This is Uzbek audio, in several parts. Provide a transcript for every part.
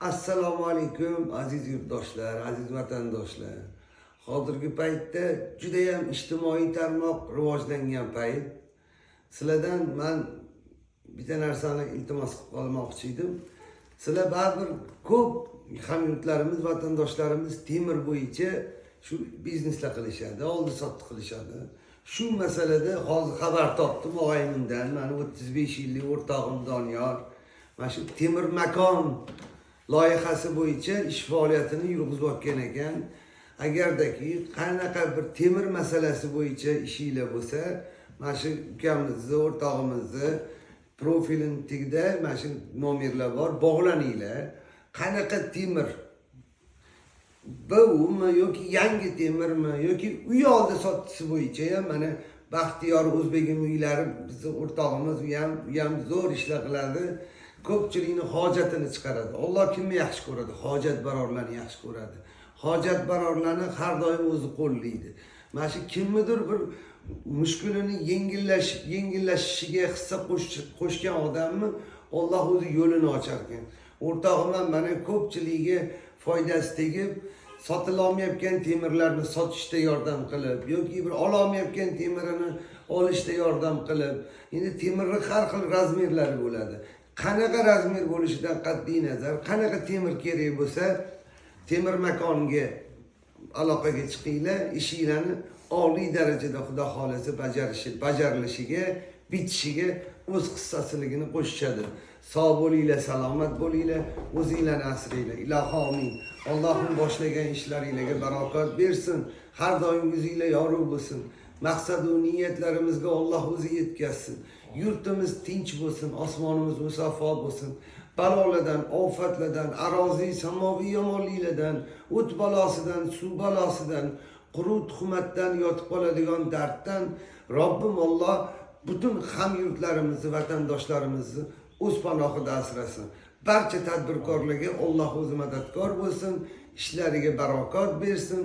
Assalomu alaykum aziz yurtdoshlar, aziz vatandoshlar. Hozirgi paytda juda ham ijtimoiy tarmoq rivojlangan payt. Sizlardan men bitta narsani iltimos qilib qolmoqchi edim. Sizlar baribir ko'p hamyurtlarimiz, vatandoshlarimiz temir bo'yicha shu bizneslar qilishadi, oldi-sotdi qilishadi. Shu masalada hozir xabar topdim og'ayimdan. Meni 35 yillik o'rtog'im Doniyor mana shu temir makon loyihasi bo'yicha ish faoliyatini yurg'izayotgan ekan. Agardaki qanaqa bir temir masalasi bo'yicha ishinglar bo'lsa, mana shu ukamizni, o'rtog'imizni profilini tagida mana shu nomerlar bor, bog'laninglar. Qanaqa temir bumi yoki yangi temirmi yoki uy oldi sottisi bo'yicha ham mana Baxtiyor O'zbegim uylari bizni o'rtog'imiz u ham zo'r ishlar qiladi. Ko'pchilikni hojatini chiqaradi. Alloh kimni yaxshi ko'radi? Hojatbarorlarni yaxshi ko'radi. Hojatbarorlarni har doim o'zi qo'llaydi. Mana shu kimnidir bir mushkulini yengillashishiga hissa qo'shgan odamni Alloh o'zi yo'lini ochar ekan. O'rtog'im ham mana ko'pchiligiga foydasi tegib, sotilolmayotgan temirlarni sotishda yordam qilib, yoki bir ololmayotgan temirini olishda yordam qilib, endi temirning har xil razmerlari bo'ladi. Qanaqa razmer bo'lishidan qat'iy nazar, qanaqa temir kerak bo'lsa, temir makoniga aloqaga chiqinglar, ishinglarni oliy darajada Xudo xolasa bajarilishiga, bitishiga o'z hissasiligini qo'shishadi. Sog' bo'linglar, salomat bo'linglar, o'zinglarni asranglar. Ilohi amin. Allohning boshlagan ishlaringizga barokat bersin. Har doim o'zinglar yorug' bo'lsin. Maqsad va niyatlarimizga Alloh o'zi yetkazsin. Yurtimiz tinch bo'lsin, osmonimiz musaffo bo'lsin. Balolardan, ofatlardan, aroziy, samoviy yomonliklardan, o't balosidan, suv balosidan, quruq tuhmatdan, yotib qoladigan darddan Robbim Alloh butun hamyurtlarimizni, vatandoshlarimizni o'z panohida asrasin. Barcha tadbirkorlarga Alloh o'zi madadkor bo'lsin, ishlariga barokat bersin.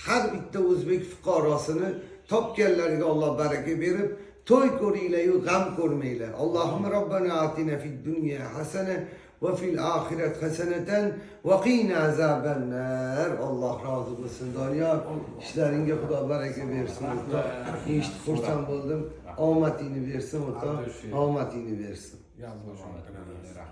Har bitta o'zbek fuqarosini topganlariga Alloh baraka berib, to'y ko'ringlar-yu g'am ko'rmanglar. Allohumma robbana atina fid dunya hasana va fil oxirat hasanatan va qina azabannar. Alloh rozi bo'lsin Doniyor. Ishlaringga Xudo baraka bersin. Eshitib xursand bo'ldim. Omadingni bersin, o'rtoq. Omadingni bersin.